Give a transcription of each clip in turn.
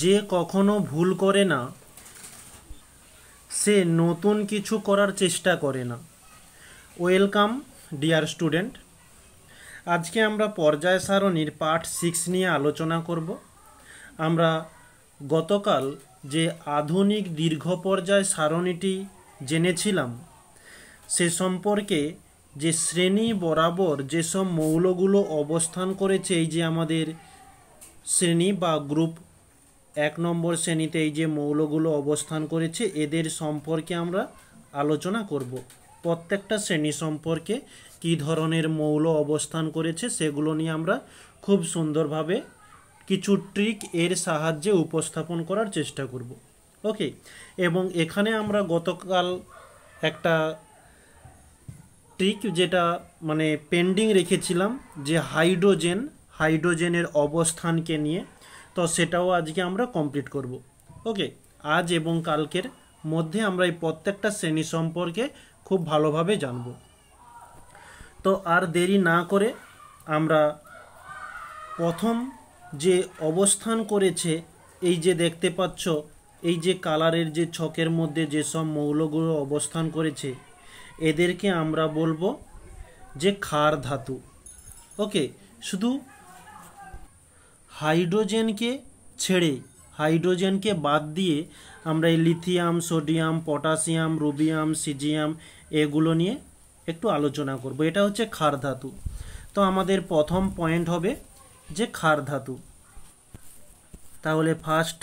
যে কখনো ভুল করে না সে নতুন কিছু করার চেষ্টা করে না। ওয়েলকাম ডিয়ার স্টুডেন্ট, আজকে আমরা পর্যায় সারণীর পার্ট 6 নিয়ে আলোচনা করব। আমরা গতকাল যে আধুনিক দীর্ঘ পর্যায় সারণীটি জেনেছিলাম সে সম্পর্কে যে শ্রেণী বরাবর যেসব মৌলগুলো অবস্থান করেছে, এই যে আমাদের শ্রেণী বা গ্রুপ 1 নম্বর শ্রেণীতে এই যে মৌলগুলো অবস্থান করেছে এদের সম্পর্কে আমরা আলোচনা করব। প্রত্যেকটা শ্রেণী সম্পর্কে কী ধরনের মৌল অবস্থান করেছে সেগুলো নিয়ে আমরা খুব সুন্দরভাবে কিছু ট্রিক এর সাহায্যে উপস্থাপন করার চেষ্টা করব। ওকে, এবং এখানে আমরা গতকাল একটা ট্রিক যেটা মানে পেন্ডিং রেখেছিলাম যে হাইড্রোজেনের অবস্থানকে নিয়ে, তো সেটাও আজকে আমরা কমপ্লিট করব। ওকে, আজ এবং কালকের মধ্যে আমরা এই প্রত্যেকটা শ্রেণী সম্পর্কে খুব ভালোভাবে জানব। তো আর দেরি না করে আমরা প্রথম যে অবস্থান করেছে এই যে দেখতে পাচ্ছ এই যে কালারের যে ছকের মধ্যে যেসব মৌলগুলো অবস্থান করেছে এদেরকে আমরা বলবো যে ক্ষার ধাতু। ওকে, শুধু হাইড্রোজেনকে ছেড়ে হাইড্রোজেনকে বাদ দিয়ে আমরা এই লিথিয়াম, সোডিয়াম, পটাশিয়াম, রুবিয়াম, সিজিয়াম এগুলো নিয়ে একটু আলোচনা করব। এটা হচ্ছে ক্ষার ধাতু। তো আমাদের প্রথম পয়েন্ট হবে যে ক্ষার ধাতু। তাহলে ফার্স্ট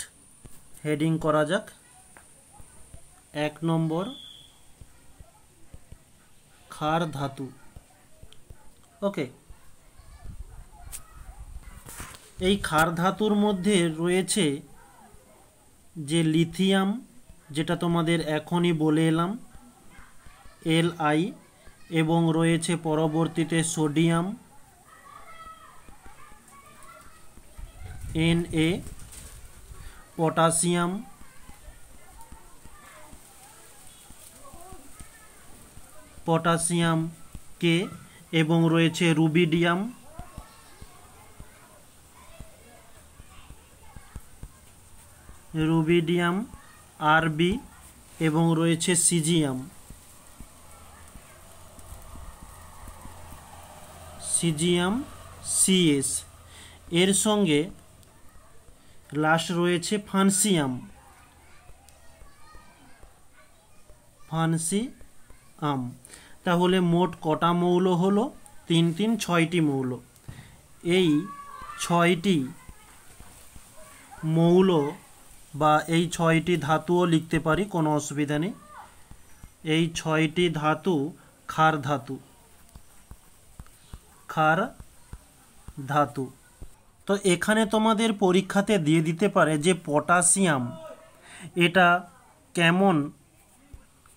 হেডিং করা যাক, 1 নম্বর ক্ষার ধাতু। ওকে, এই ক্ষার ধাতুর মধ্যে রয়েছে যে লিথিয়াম, যেটা তোমাদের এখনই বলে এলাম Li, এবং রয়েছে পরবর্তীতে সোডিয়াম Na, পটাশিয়াম K, এবং রয়েছে রুবিডিয়াম Rb, এবং রয়েছে সিজিয়াম Cs। এর সঙ্গে লাস্ট রয়েছে ফ্রান্সিয়াম। তাহলে মোট কটা মৌল হলো? 6টি মৌল। এই 6টি মৌল বা এই 6টি ধাতুও লিখতে পারি, কোনো অসুবিধা নেই। এই 6টি ধাতু ক্ষার ধাতু। তো এখানে তোমাদের পরীক্ষাতে দিয়ে দিতে পারে যে পটাশিয়াম এটা কেমন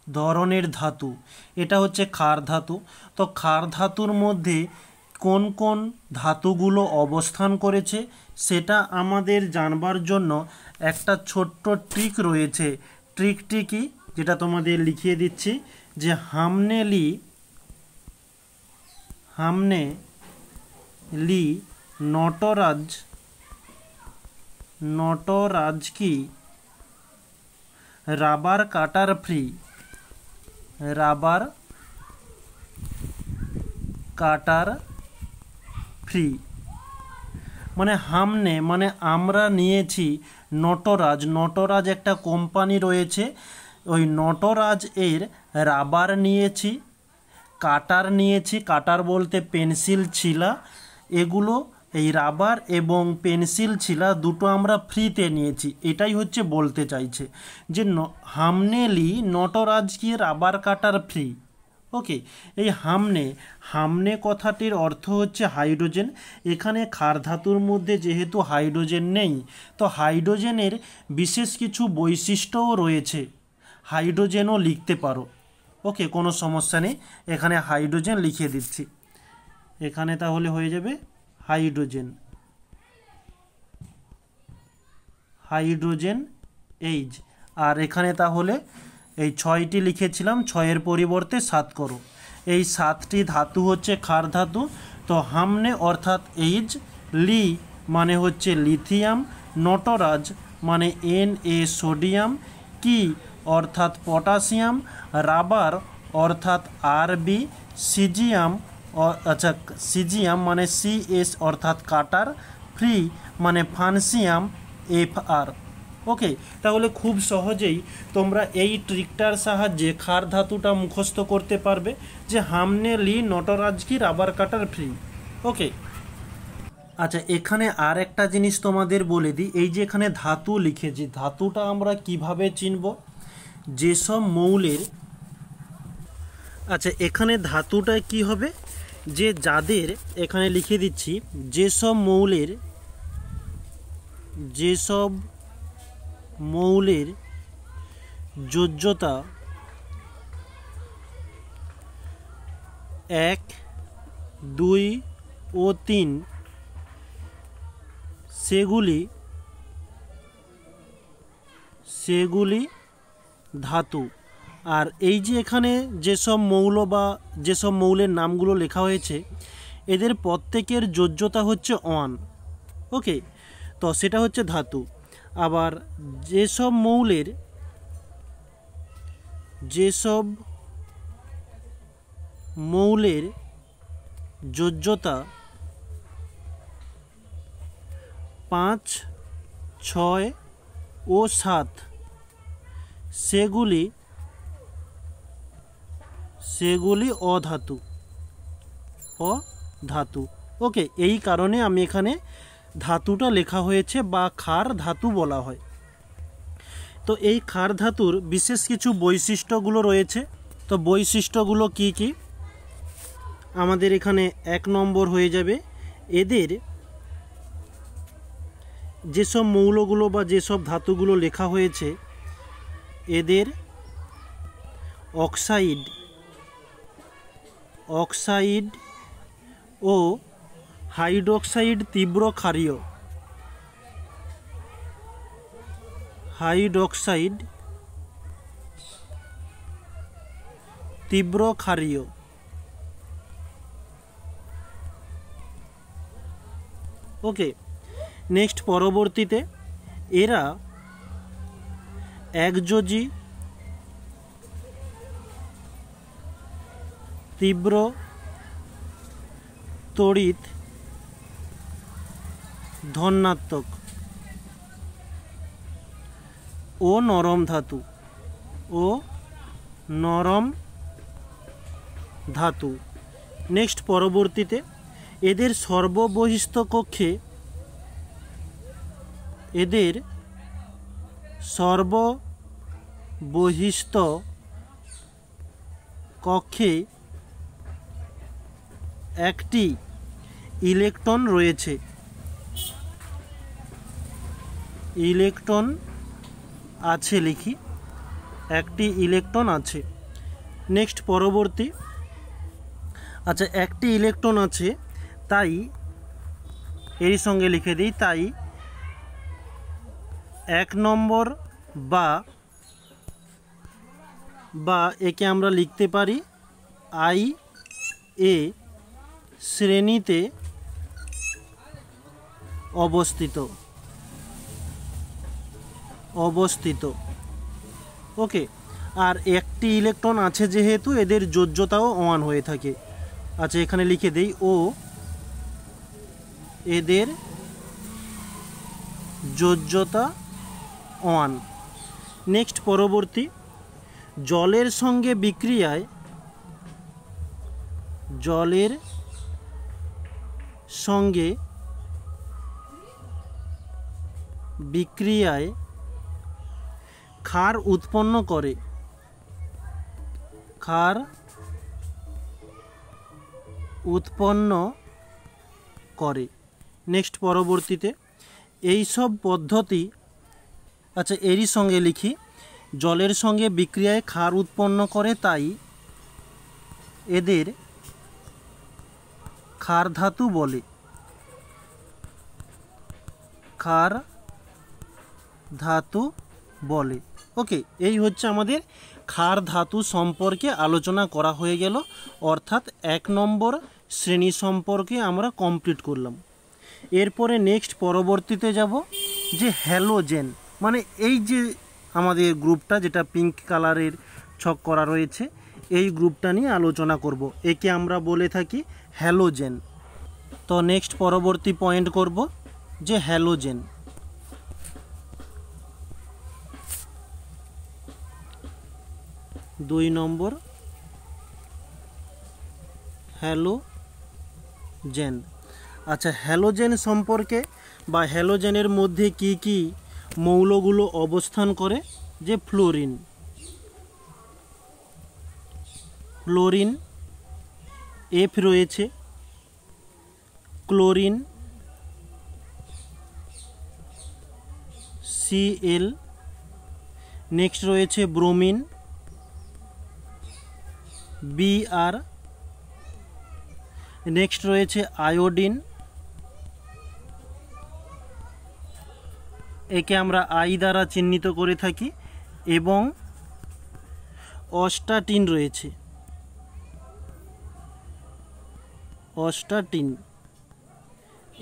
ধরনের ধাতু। এটা হচ্ছে ক্ষার ধাতু। তো ক্ষার ধাতুর মধ্যে কোন কোন ধাতুগুলো অবস্থান করেছে সেটা আমাদের জানবার জন্য একটা ছোট্ট ট্রিক রয়েছে। ট্রিকটি কি, যেটা তোমাদের লিখিয়ে দিচ্ছি, যে হামনে লি नटराज की রাবার কাটার ফ্রি। মানে হামনে মানে আমরা নিয়েছি নটরাজ একটা কোম্পানি রয়েছে, ওই নটরাজ এর রাবার নিয়েছি, কাটার বলতে পেন্সিল ছিলা, এগুলো এই রাবার এবং পেন্সিল ছিলা দুটো আমরা ফ্রিতে নিয়েছি। এটাই হচ্ছে বলতে চাইছে যে হামনেলি নটরাজ কি রাবার কাটার ফ্রি। ওকে, এই হামনে কথাটির অর্থ হচ্ছে হাইড্রোজেন। এখানে ক্ষার ধাতুর মধ্যে যেহেতু হাইড্রোজেন নেই, তো হাইড্রোজেনের বিশেষ কিছু বৈশিষ্ট্যও রয়েছে, হাইড্রোজেনও লিখতে পারো। ওকে, কোনো সমস্যা নেই, এখানে হাইড্রোজেন লিখে দিচ্ছি। এখানে তাহলে হয়ে যাবে হাইড্রোজেন এইচ। আর এখানে তাহলে এই 6টি লিখেছিলাম, 6-এর পরিবর্তে 7 করো। এই 7টি ধাতু হচ্ছে ক্ষার ধাতু। তো হামনে অর্থাৎ এইচ, লি মানে হচ্ছে লিথিয়াম, নটরাজ মানে Na সোডিয়াম, কি অর্থাৎ পটাশিয়াম, রাবার অর্থাৎ Rb, সিজিয়াম সিজিয়াম মানে Cs অর্থাৎ কাটার, ফ্রি মানে ফানসিয়াম Fr। ওকে, তাহলে খুব সহজেই তোমরা এই ট্রিকটার সাহায্যে ক্ষার ধাতুটা মুখস্থ করতে পারবে যে হামনে লি নটরাজ কি রাবার কাটার ফ্রি। ওকে, আচ্ছা এখানে আর একটা জিনিস তোমাদের বলে দিই, এই যে এখানে ধাতু লিখেছি, ধাতুটা আমরা কিভাবে চিনব? যেসব মৌলের, আচ্ছা এখানে ধাতুটা কি হবে, যে যাদের, এখানে লিখে দিচ্ছি, যেসব মৌলের যোজ্যতা 1, 2 ও 3 সেগুলি ধাতু। আর এই যে এখানে যেসব মৌল বা যেসব মৌলের নামগুলো লেখা হয়েছে এদের প্রত্যেকের যোজ্যতা হচ্ছে 1। ওকে, তো সেটা হচ্ছে ধাতু। আবার যেসব মৌলের যোজ্যতা 5, 6 ও 7 সেগুলি অধাতু। ওকে, এই কারণে আমি এখানে ধাতুটা লেখা হয়েছে বা ক্ষার ধাতু বলা হয়। তো এই ক্ষার ধাতুর বিশেষ কিছু বৈশিষ্ট্যগুলো রয়েছে। তো বৈশিষ্ট্যগুলো কি কি? আমাদের এখানে 1 নম্বর হয়ে যাবে, এদের যেসব মৌলগুলো বা যেসব ধাতুগুলো লেখা হয়েছে এদের অক্সাইড ও হাইড্রোক্সাইড তীব্র ক্ষারীয়, ওকে, নেক্সট পরবর্তীতে এরা একযোজী তীব্র তড়িৎ ধনাত্মক ও নরম ধাতু। নেক্সট পরবর্তীতে এদের সর্ববহিস্থ কক্ষে একটি ইলেকট্রন রয়েছে, একটি ইলেকট্রন আছে। নেক্সট পরবর্তী, আচ্ছা একটি ইলেকট্রন আছে তাই এর সঙ্গে লিখে দিই, তাই 1 নম্বর বা একে আমরা লিখতে পারি IA শ্রেণীতে অবস্থিত। ওকে, আর একটি ইলেকট্রন আছে যেহেতু এদের যোজ্যতাও 1 হয়ে থাকে। আচ্ছা এখানে লিখে দেই, ও এদের যোজ্যতা 1। নেক্সট পরবর্তী, জলের সঙ্গে বিক্রিয়ায় ক্ষার উৎপন্ন করে। নেক্সট পরবর্তীতে এই সব পদ্ধতি, আচ্ছা এরই সঙ্গে লিখি, জলের সঙ্গে বিক্রিয়ায় ক্ষার উৎপন্ন করে তাই এদের ক্ষার ধাতু বলে। ওকে, এই হচ্ছে আমাদের ক্ষার ধাতু সম্পর্কে আলোচনা করা হয়ে গেল, অর্থাৎ 1 নম্বর শ্রেণী সম্পর্কে আমরা কমপ্লিট করলাম। এরপরে নেক্সট পরবর্তীতে যাব যে হ্যালোজেন। মানে এই যে আমাদের গ্রুপটা যেটা পিঙ্ক কালারের ছক করা রয়েছে, এই গ্রুপটা নিয়ে আলোচনা করব। একে আমরা বলে থাকি হ্যালোজেন। তো নেক্সট পরবর্তী পয়েন্ট করব যে হ্যালোজেন। 2 নম্বর হ্যালোজেন। আচ্ছা, হ্যালোজেন সম্পর্কে বা হ্যালোজেনের মধ্যে কি কি মৌলগুলো অবস্থান করে, যে ফ্লোরিন, ফ্লোরিন এফ রয়েছে, ক্লোরিন Cl, নেক্সট রয়েছে ব্রোমিন Br, নেক্সট রয়েছে আয়োডিন, একে আমরা আই দ্বারা চিহ্নিত করে থাকি, এবং অস্টাটিন রয়েছে, অস্টাটিন,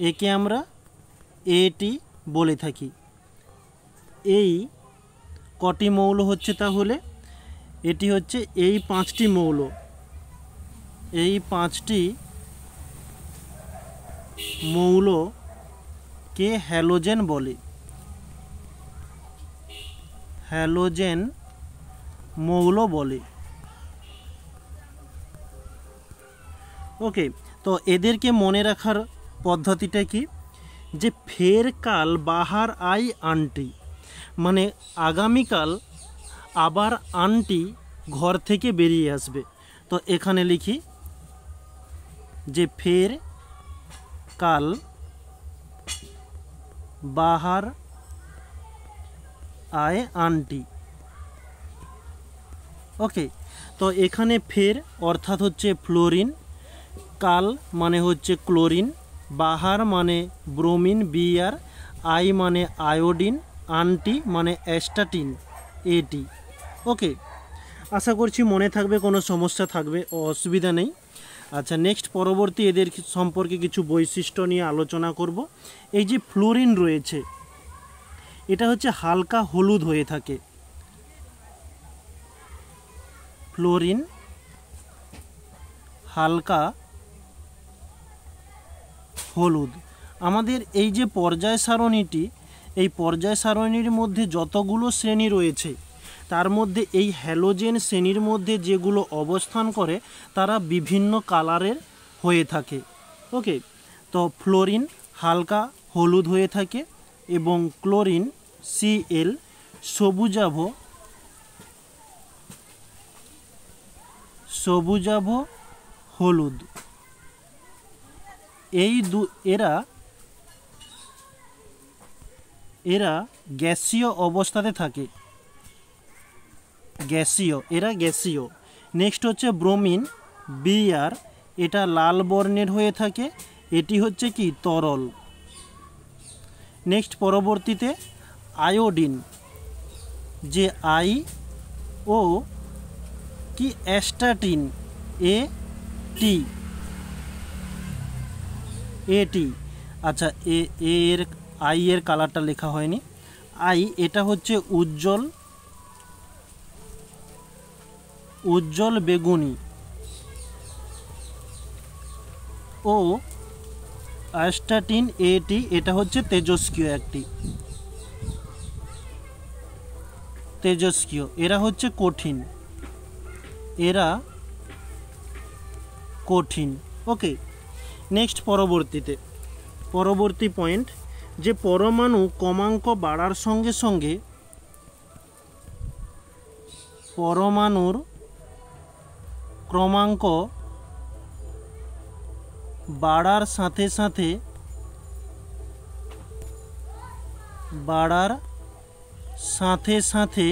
একে আমরা এটি বলে থাকি। এই কটি মৌল হচ্ছে তাহলে? এটি হচ্ছে এই 5টি মৌল, এই 5টি মৌলকে হ্যালোজেন বলে, হ্যালোজেন মৌল বলে। ওকে, তো এদেরকে মনে রাখার পদ্ধতিটা কি, যে ফের কাল বাহার আই আন্টি, মানে আগামীকাল আবার আন্টি ঘর থেকে বেরিয়ে আসবে। তো এখানে লিখি যে ফের কাল বাহার আয় আন্টি। ওকে, তো এখানে ফের অর্থাৎ হচ্ছে ফ্লোরিন, কাল মানে হচ্ছে ক্লোরিন, বাহার মানে ব্রোমিন Br, আই মানে আয়োডিন, আন্টি মানে অ্যাস্টাটিন এটি। ওকে, আশা করছি মনে থাকবে, কোনো সমস্যা থাকবে অসুবিধা নেই। আচ্ছা, নেক্সট পরবর্তী এদের সম্পর্কে কিছু বৈশিষ্ট্য নিয়ে আলোচনা করব। এই যে ফ্লোরিন রয়েছে, এটা হচ্ছে হালকা হলুদ হয়ে থাকে, ফ্লোরিন হালকা হলুদ। আমাদের এই যে পর্যায় সারণীটি, এই পর্যায় সারণীর মধ্যে যতগুলো শ্রেণী রয়েছে তার মধ্যে এই হ্যালোজেন শ্রেণীর মধ্যে যেগুলো অবস্থান করে তারা বিভিন্ন কালারের হয়ে থাকে। ওকে, তো ফ্লোরিন হালকা হলুদ হয়ে থাকে এবং ক্লোরিন Cl সবুজাভ হলুদ। এই এরা গ্যাসীয় অবস্থাতে থাকে, গ্যাসীয়। নেক্সট হচ্ছে ব্রোমিন Br, এটা লাল বর্ণের হয়ে থাকে, এটি হচ্ছে কি তরল। নেক্সট পরবর্তীতে আয়োডিন, যে আই ও কি অ্যাস্টাটিন এটি। আচ্ছা, এর আই এর কালারটা লেখা হয়নি। আই এটা হচ্ছে উজ্জ্বল বেগুনি, ও অ্যাস্টাটিন এটি এটা হচ্ছে তেজস্ক্রিয়, এরা হচ্ছে কঠিন। ওকে, নেক্সট পরবর্তী পয়েন্ট, যে পরমাণু ক্রমাঙ্ক বাড়ার সঙ্গে সঙ্গে পরমাণুর ক্রমাঙ্ক বাড়ার সাথে সাথে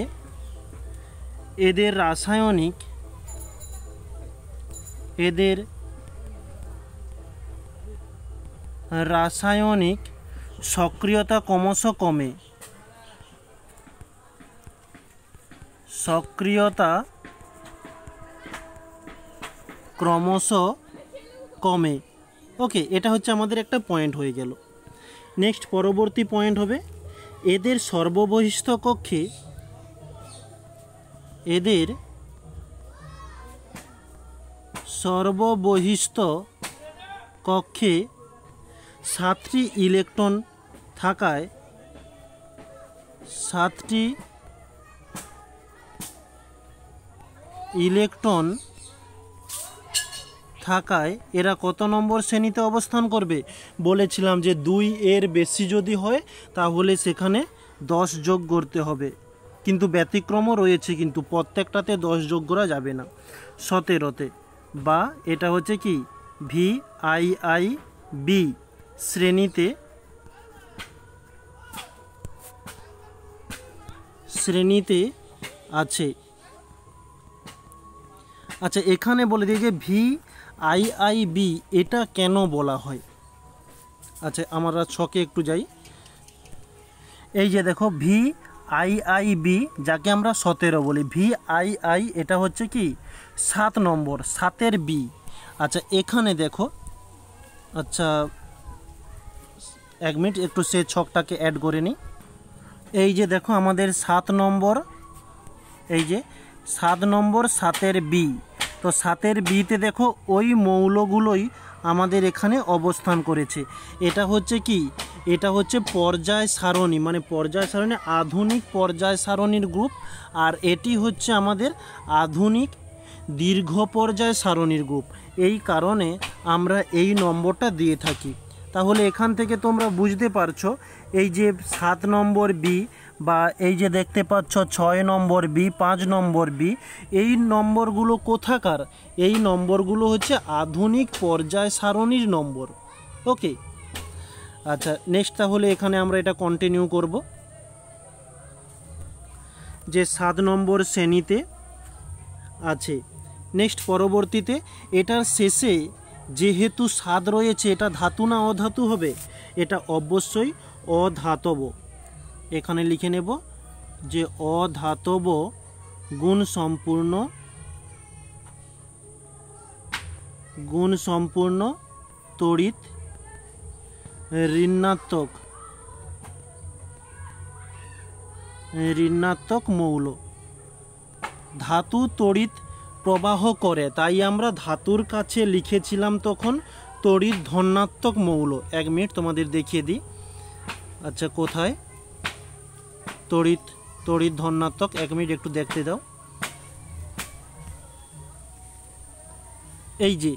এদের রাসায়নিক সক্রিয়তা ক্রমশ কমে। ওকে, এটা হচ্ছে আমাদের একটা পয়েন্ট হয়ে গেল। নেক্সট পরবর্তী পয়েন্ট হবে এদের সর্ববহিস্থ কক্ষে সাতটি ইলেকট্রন থাকায় এরা কত নম্বর শ্রেণীতে অবস্থান করবে? বলেছিলাম যে 2 এর বেশি যদি হয় তাহলে সেখানে 10 যোগ করতে হবে, কিন্তু ব্যতিক্রমও রয়েছে, কিন্তু প্রত্যেকটাতে 10 যোগ করা যাবে না। 17তে বা এটা হচ্ছে কি VIIB শ্রেণীতে আছে। আচ্ছা, এখানে বলে দিই যে VIIB এটা কেন বলা হয়। আচ্ছা, আমরা ছকে একটু যাই। এই যে দেখো VIIB, যাকে আমরা 17 বলি, VII এটা হচ্ছে কি 7 নম্বর, 7-এর B। আচ্ছা, এখানে দেখো, আচ্ছা 1 মিনিট একটু সে ছকটাকে অ্যাড করে নিই। এই যে দেখো আমাদের 7 নম্বর, এই যে 7 নম্বর 7-এর B। তো 7-এর Bতে দেখো ওই মৌলগুলোই আমাদের এখানে অবস্থান করেছে। এটা হচ্ছে কি, এটা হচ্ছে পর্যায় সারণী, মানে পর্যায় সারণী, আধুনিক পর্যায় সারণীর গ্রুপ। আর এটি হচ্ছে আমাদের আধুনিক দীর্ঘ পর্যায় সারণীর গ্রুপ। এই কারণে আমরা এই নম্বরটা দিয়ে থাকি। তাহলে এখান থেকে তোমরা বুঝতে পারছো এই যে 7 নম্বর বি, বা এই যে দেখতে পাচ্ছ 6 নম্বর বি, 5 নম্বর বি, এই নম্বরগুলো কোথাকার? এই নম্বরগুলো হচ্ছে আধুনিক পর্যায় সারণীর নম্বর। ওকে, আচ্ছা নেক্সট তাহলে এখানে আমরা এটা কন্টিনিউ করব যে 7 নম্বর শ্রেণীতে আছে। নেক্সট পরবর্তীতে এটার শেষে যেহেতু 7 রয়েছে, এটা ধাতু না অধাতু হবে? এটা অবশ্যই অধাতব। এখানে লিখে নেব যে অধাতব গুণ সম্পূর্ণ তড়িৎ ঋণাত্মক মৌল। ধাতু তড়িৎ প্রবাহ করে, তাই আমরা ধাতুর কাছে লিখেছিলাম তখন তড়িৎ ধনাত্মক মৌল। 1 মিনিট তোমাদের দেখিয়ে দিই। আচ্ছা, কোথায় তড়িৎ ধনাত্মক? 1 মিনিট একটু দেখতে দাও। এই যে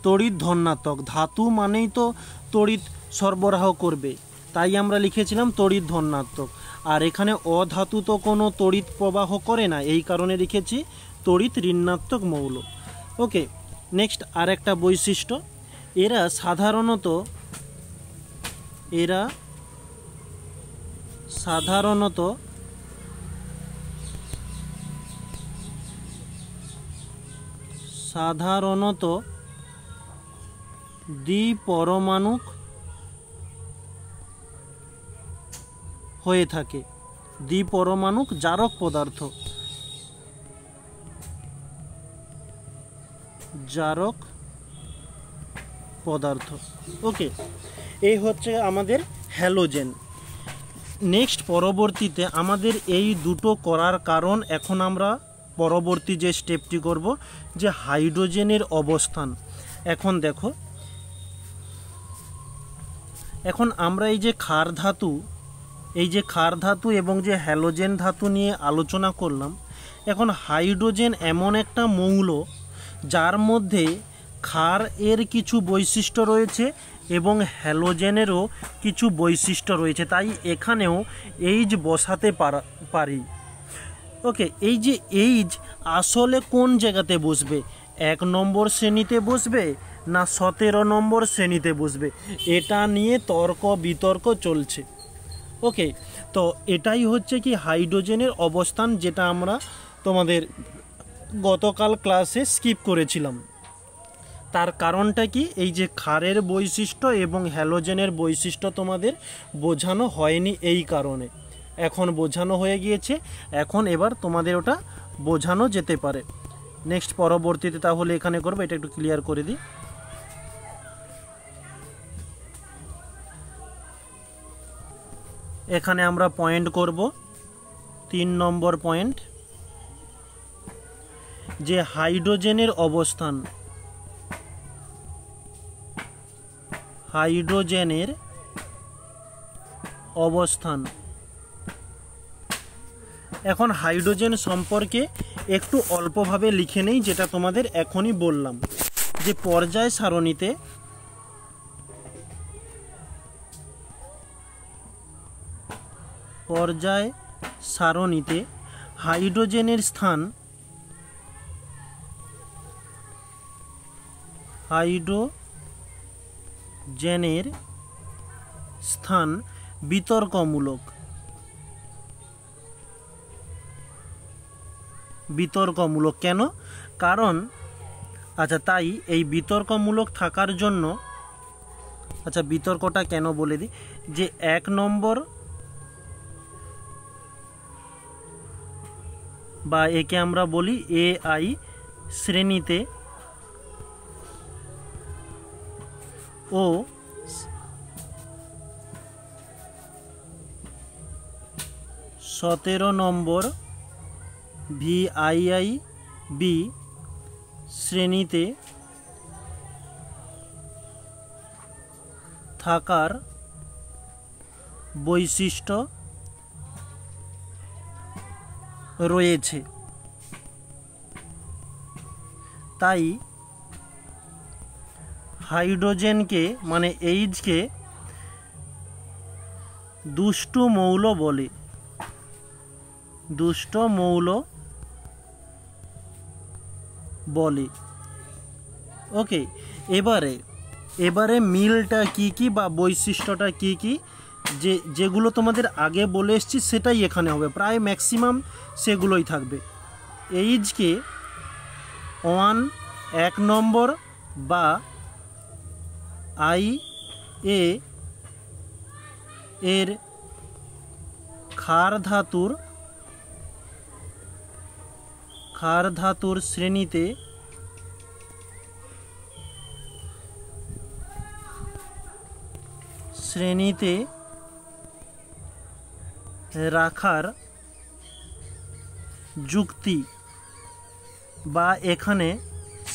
তড়িৎ ধনাত্মক, ধাতু মানেই তো তড়িৎ সরবরাহ করবে, তাই আমরা লিখেছিলাম তড়িৎ ধনাত্মক। আর এখানে অধাতু তো কোনো তড়িৎ প্রবাহ করে না, এই কারণে লিখেছি তড়িৎ ঋণাত্মক মৌল। ওকে, নেক্সট আর একটা বৈশিষ্ট্য, এরা সাধারণত দ্বিপরমাণুক হয়ে থাকে, দ্বিপরমাণুক জারক পদার্থ। ওকে, এই হচ্ছে আমাদের হ্যালোজেন। নেক্সট পরবর্তীতে আমাদের এই দুটো করার কারণ, এখন আমরা পরবর্তী যে স্টেপটি করব যে হাইড্রোজেনের অবস্থান। এখন দেখো, এখন আমরা এই যে ক্ষার ধাতু এবং যে হ্যালোজেন ধাতু নিয়ে আলোচনা করলাম। এখন হাইড্রোজেন এমন একটা মৌল যার মধ্যে ক্ষার এর কিছু বৈশিষ্ট্য রয়েছে এবং হ্যালোজেনেরও কিছু বৈশিষ্ট্য রয়েছে, তাই এখানেও এইচ বসাতে পারি। ওকে, এই যে এইচ আসলে কোন জায়গাতে বসবে? 1 নম্বর শ্রেণীতে বসবে না 17 নম্বর শ্রেণীতে বসবে? এটা নিয়ে তর্ক বিতর্ক চলছে। ওকে, তো এটাই হচ্ছে কি হাইড্রোজেনের অবস্থান, যেটা আমরা তোমাদের গতকাল ক্লাসে স্কিপ করেছিলাম। তার কারণটা কি, এই যে ক্ষারের বৈশিষ্ট্য এবং হ্যালোজেনের বৈশিষ্ট্য তোমাদের বোঝানো হয়নি, এই কারণে। এখন বোঝানো হয়ে গিয়েছে, এখন এবার তোমাদের ওটা বোঝানো যেতে পারে। নেক্সট পরবর্তীতে তাহলে এখানে করবো, এটা একটু ক্লিয়ার করে দিই। এখানে আমরা পয়েন্ট করব 3 নম্বর পয়েন্ট, যে হাইড্রোজেনের অবস্থান, হাইড্রোজেনের অবস্থান। এখন হাইড্রোজেন সম্পর্কে একটু অল্পভাবে লিখে নেই, যেটা তোমাদের এখনই বললাম, যে পর্যায় সারণীতে হাইড্রোজেনের স্থান বিতর্কমূলক। কেন? কারণ তাই এই বিতর্কমূলক থাকার জন্য, বিতর্কটা কেন বলে দিই, যে 1 নম্বর বা একে আমরা বলি AI শ্রেণীতে ও 17 নম্বর VIIB শ্রেণীতে থাকার বৈশিষ্ট্য রয়েছে। তাই হাইড্রোজেনকে মানে এইচকে দুষ্ট মৌল বলে, ওকে। এবারে মিলটা কি বা বৈশিষ্ট্যটা কি যেগুলো তোমাদের আগে বলে এসেছি সেটাই এখানে হবে, প্রায় ম্যাক্সিমাম সেগুলোই থাকবে। এইচকে 1 নম্বর বা IA এর ক্ষার ধাতুর শ্রেণীতে রাখার যুক্তি, বা এখানে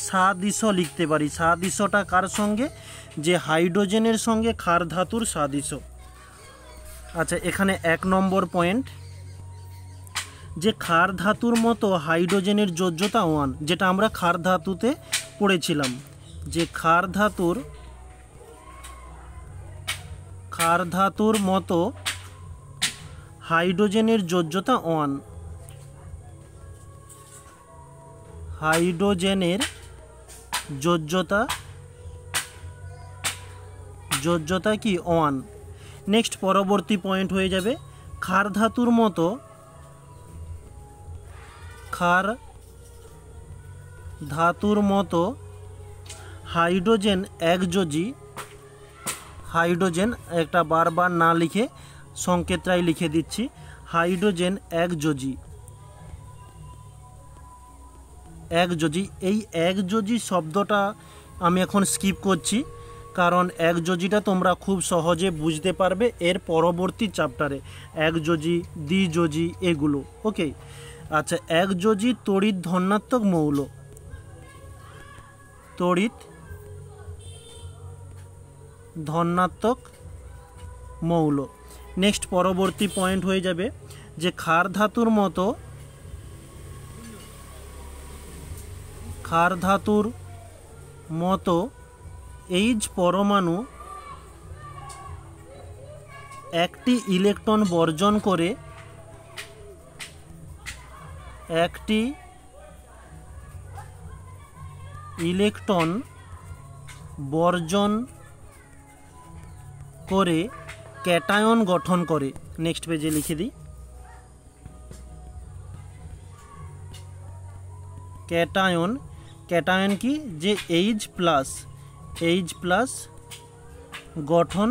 সাদৃশ্য লিখতে পারি। সাদৃশ্যটা কার সঙ্গে? যে হাইড্রোজেনের সঙ্গে ক্ষার ধাতুর সাদৃশ্য। এখানে 1 নম্বর পয়েন্ট, যে ক্ষার ধাতুর মতো হাইড্রোজেনের যোজ্যতা 1, যেটা আমরা ক্ষার ধাতুতে পড়েছিলাম, যে ক্ষার ধাতুর মতো হাইড্রোজেনের যোজ্যতা 1, হাইড্রোজেনের যোজ্যতা কি 1। নেক্সট পরবর্তী পয়েন্ট হয়ে যাবে, ক্ষার ধাতুর মতো হাইড্রোজেন একযোজী, হাইড্রোজেন একটা বারবার না লিখে সংকেতটাই লিখে দিচ্ছি, হাইড্রোজেন একযোজী। এই একযোজী শব্দটা আমি এখন স্কিপ করছি, কারণ একযোজীটা তোমরা খুব সহজে বুঝতে পারবে এর পরবর্তী চ্যাপ্টারে, একযোজী, দ্বিযোজী এগুলো। ওকে, একযোজী তড়িৎ ধনাত্মক মৌল। নেক্সট পরবর্তী পয়েন্ট হয়ে যাবে, যে ক্ষার ধাতুর মতো এইচ পরমাণু একটি ইলেকট্রন বর্জন করে ক্যাটায়ন গঠন করে। নেক্সট পেজে লিখে দিই, ক্যাটায়ন কি? যে H+ গঠন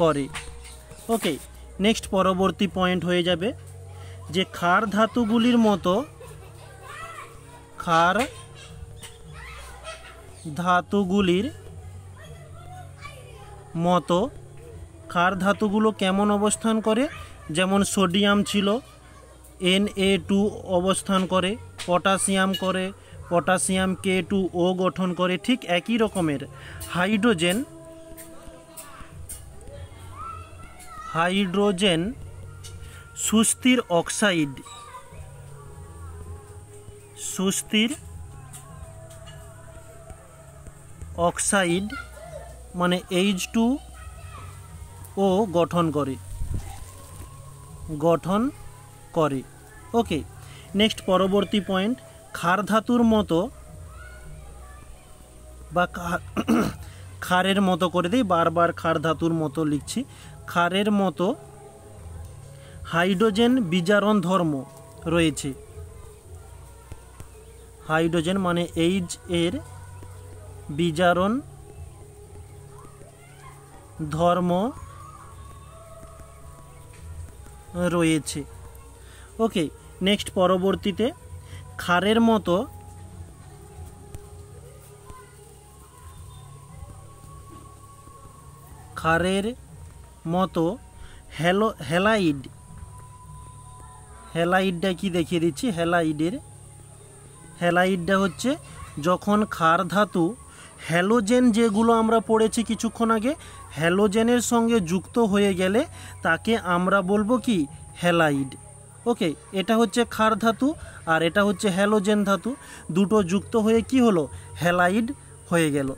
করে। ওকে, নেক্সট পরবর্তী পয়েন্ট হয়ে যাবে, যে ক্ষার ধাতুগুলির মতো ক্ষার ধাতুগুলো কেমন অবস্থান করে? যেমন সোডিয়াম ছিল Na2 অবস্থান করে, পটাশিয়াম করে, পটাশিয়াম K2O গঠন করে। ঠিক একই রকমের হাইড্রোজেন সুস্থির অক্সাইড মানে H2O গঠন করে। ওকে, নেক্সট পরবর্তী পয়েন্ট, ক্ষার ধাতুর মতো বা ক্ষারের মতো করে দিই, বারবার ক্ষার ধাতুর মতো লিখছি, ক্ষারের মতো হাইড্রোজেন বিজারণ ধর্ম রয়েছে। হাইড্রোজেন মানে H এর বিজারণ ধর্ম রয়েছে। ওকে, নেক্সট পরবর্তীতে ক্ষারের মতো হ্যালাইডটা কি দেখিয়ে দিচ্ছি। হ্যালাইডটা হচ্ছে যখন ক্ষার ধাতু হ্যালোজেন, যেগুলো আমরা পড়েছি কিছুক্ষণ আগে, হ্যালোজেনের সঙ্গে যুক্ত হয়ে গেলে তাকে আমরা বলবো কি, হ্যালাইড। ওকে, এটা হচ্ছে ক্ষার ধাতু আর এটা হচ্ছে হ্যালোজেন ধাতু, দুটো যুক্ত হয়ে কি হলো, হ্যালাইড হয়ে গেল।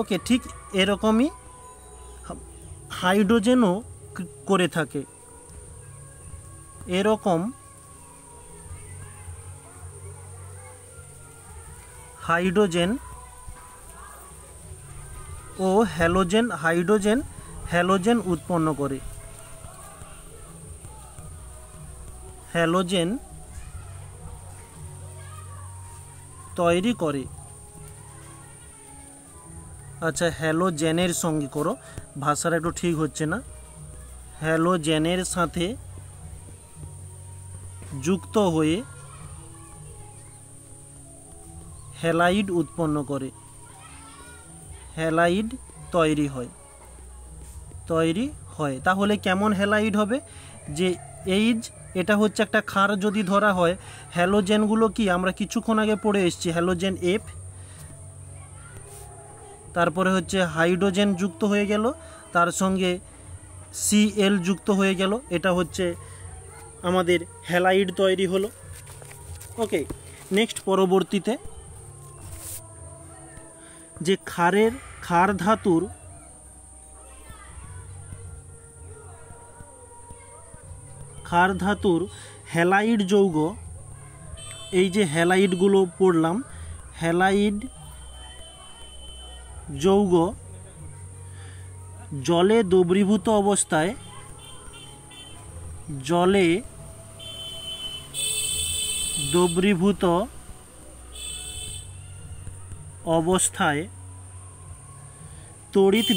ওকে, ঠিক এরকমই হাইড্রোজেনও করে থাকে। এরকম হাইড্রোজেন ও হ্যালোজেন উৎপন্ন করে, হ্যালোজেন তৈরি করে। আচ্ছা, হ্যালোজেনের সঙ্গে করো, ভাষাটা একটু ঠিক হচ্ছে না। হ্যালোজেনের সাথে যুক্ত হয়ে হ্যালাইড উৎপন্ন করে, হ্যালাইড তৈরি হয়। তাহলে কেমন হ্যালাইড হবে, যে এটা হচ্ছে একটা ক্ষার যদি ধরা হয়, হ্যালোজেনগুলো কি আমরা কিছুক্ষণ আগে পড়ে এসেছি, হ্যালোজেন F, তারপরে হচ্ছে হাইড্রোজেন যুক্ত হয়ে গেল, তার সঙ্গে Cl যুক্ত হয়ে গেল, এটা হচ্ছে আমাদের হ্যালাইড তৈরি হলো। ওকে, নেক্সট পরবর্তীতে যে ক্ষার ধাতুর হ্যালাইড যৌগ, এই যে হ্যালাইডগুলো পড়লাম, হ্যালাইড যৌগ জলে দ্রবীভূত অবস্থায় তড়িৎ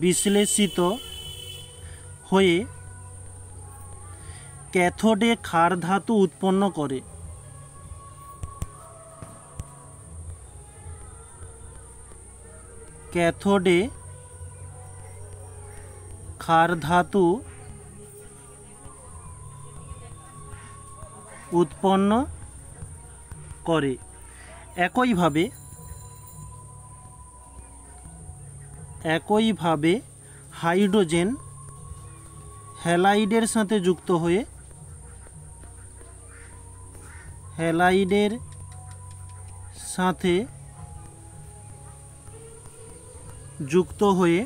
বিশ্লেষিত হয়ে ক্যাথোডে ক্ষার ধাতু উৎপন্ন করে। ক্যাথোডে ক্ষার ধাতু উৎপন্ন করে। একইভাবে হাইড্রোজেন হ্যালাইডের সাথে যুক্ত হয়ে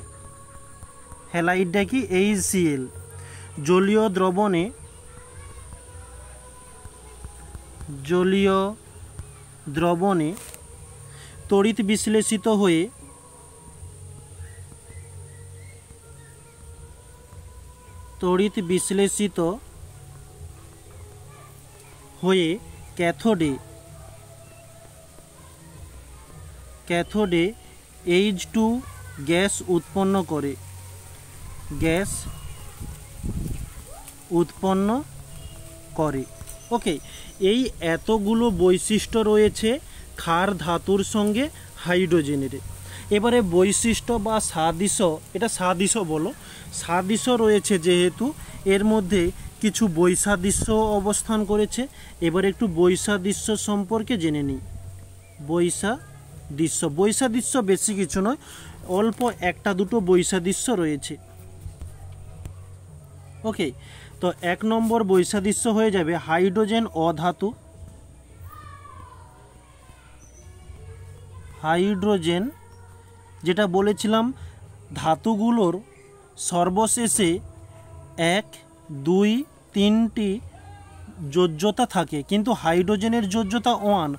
হ্যালাইডটা কি, HCl, জলীয় দ্রবণে তড়িৎ বিশ্লেষিত হয়ে ক্যাথোডে H2 গ্যাস উৎপন্ন করে। ওকে, এই এতগুলো বৈশিষ্ট্য রয়েছে ক্ষার ধাতুর সঙ্গে হাইড্রোজেনের। এবারে বৈশিষ্ট্য বা সাদৃশ্য, এটা সাদৃশ্য বলো, সাদৃশ্য রয়েছে যেহেতু এর মধ্যে কিছু বৈসাদৃশ্য অবস্থান করেছে। এবার একটু বৈসাদৃশ্য সম্পর্কে জেনে নিই। বৈসাদৃশ্য বেশি কিছু নয়, অল্প একটা দুটো বৈসাদৃশ্য রয়েছে। ওকে, তো 1 নম্বর বৈসাদৃশ্য হয়ে যাবে হাইড্রোজেন অধাতু। হাইড্রোজেন যেটা বলেছিলাম ধাতুগুলোর সর্বশেষে 1, 2, 3টি যোজ্যতা থাকে, কিন্তু হাইড্রোজেনের যোজ্যতা 1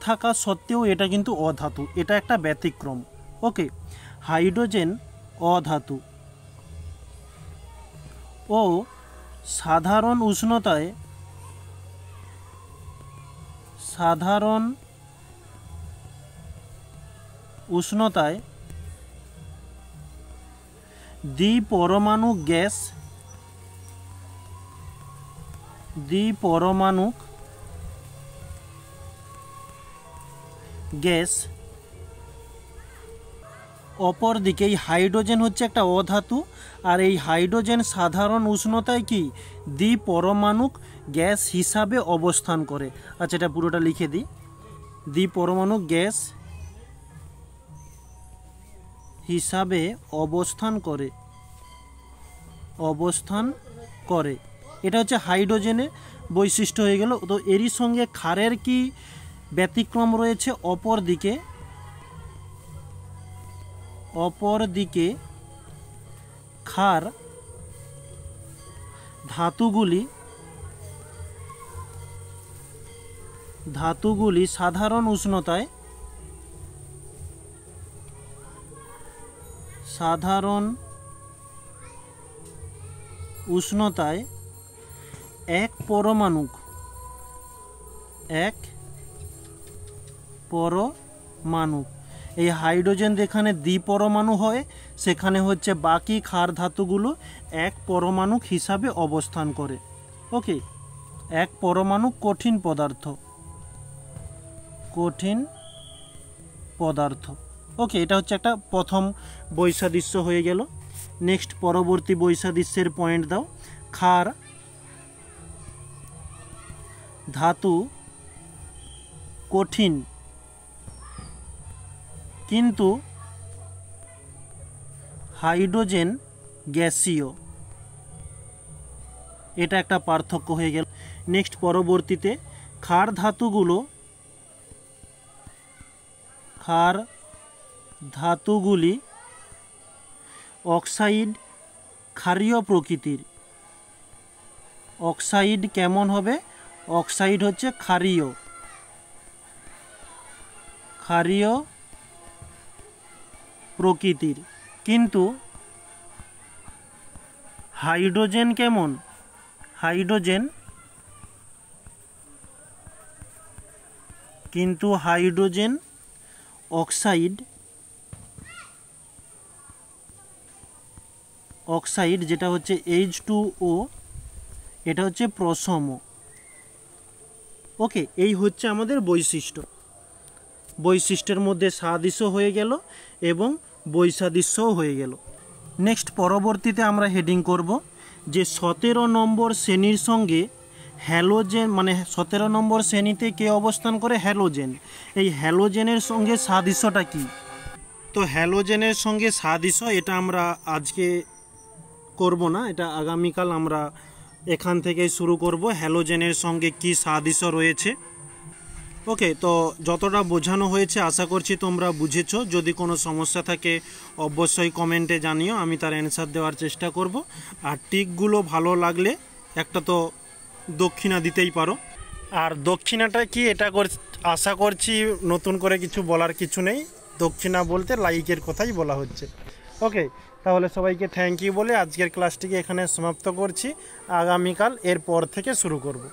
থাকা সত্ত্বেও এটা কিন্তু অধাতু, এটা একটা ব্যতিক্রম। ওকে, হাইড্রোজেন অধাতু ও সাধারণ উষ্ণতায় দ্বিপরমাণু গ্যাস অপরদিকে এই হাইড্রোজেন হচ্ছে একটা অধাতু, আর এই হাইড্রোজেন সাধারণ উষ্ণতায় কি দ্বিপরমাণুক গ্যাস হিসাবে অবস্থান করে। আচ্ছা, এটা পুরোটা লিখে দিই, দ্বিপরমাণুক গ্যাস হিসাবে অবস্থান করে। এটা হচ্ছে হাইড্রোজেনের বৈশিষ্ট্য হয়ে গেল। তো এরই সঙ্গে ক্ষারের কি ব্যতিক্রম রয়েছে? অপরদিকে ক্ষার ধাতুগুলি সাধারণ উষ্ণতায় এক পরমাণুক এই হাইড্রোজেন যেখানে দ্বিপরমাণু হয় সেখানে হচ্ছে বাকি ক্ষার ধাতুগুলো এক পরমাণুক হিসাবে অবস্থান করে। ওকে, এক পরমাণু কঠিন পদার্থ। ওকে, এটা হচ্ছে একটা প্রথম বৈসাদৃশ্য হয়ে গেল। নেক্সট পরবর্তী বৈসাদৃশ্যের পয়েন্ট দাও। ক্ষার ধাতু কঠিন কিন্তু হাইড্রোজেন গ্যাসীয়, এটা একটা পার্থক্য হয়ে গেল। নেক্সট পরবর্তীতে ক্ষার ধাতুগুলি অক্সাইড ক্ষারীয় প্রকৃতির। অক্সাইড কেমন হবে? অক্সাইড হচ্ছে ক্ষারীয় প্রকৃতির, কিন্তু হাইড্রোজেন কেমন? হাইড্রোজেন অক্সাইড যেটা হচ্ছে H2O, এটা হচ্ছে প্রশম। ওকে, এই হচ্ছে আমাদের বৈশিষ্ট্যের মধ্যে সাদৃশ্য হয়ে গেল এবং বৈসাদৃশ্যও হয়ে গেল। নেক্সট পরবর্তীতে আমরা হেডিং করব যে 17 নম্বর শ্রেণীর সঙ্গে হ্যালোজেন, মানে 17 নম্বর শ্রেণীতে কে অবস্থান করে? হ্যালোজেন। এই হ্যালোজেনের সঙ্গে সাদৃশ্যটা কি? তো হ্যালোজেনের সঙ্গে সাদৃশ্য এটা আমরা আজকে করব না, এটা আগামীকাল আমরা এখান থেকে শুরু করব হ্যালোজেনের সঙ্গে কি সাদৃশ্য রয়েছে। ওকে, তো যতটা বোঝানো হয়েছে আশা করছি তোমরা বুঝেছো। যদি কোনো সমস্যা থাকে অবশ্যই কমেন্টে জানিও, আমি তার অ্যান্সার দেওয়ার চেষ্টা করব। আর টিকগুলো ভালো লাগলে একটা তো দক্ষিণা দিতেই পারো। আর দক্ষিণাটা কি এটা আশা করছি নতুন করে কিছু বলার কিছু নেই, দক্ষিণা বলতে লাইকের কথাই বলা হচ্ছে। ওকে, তাহলে সবাইকে থ্যাংক ইউ বলে আজকের ক্লাসটিকে এখানে সমাপ্ত করছি। আগামীকাল এরপর থেকে শুরু করব।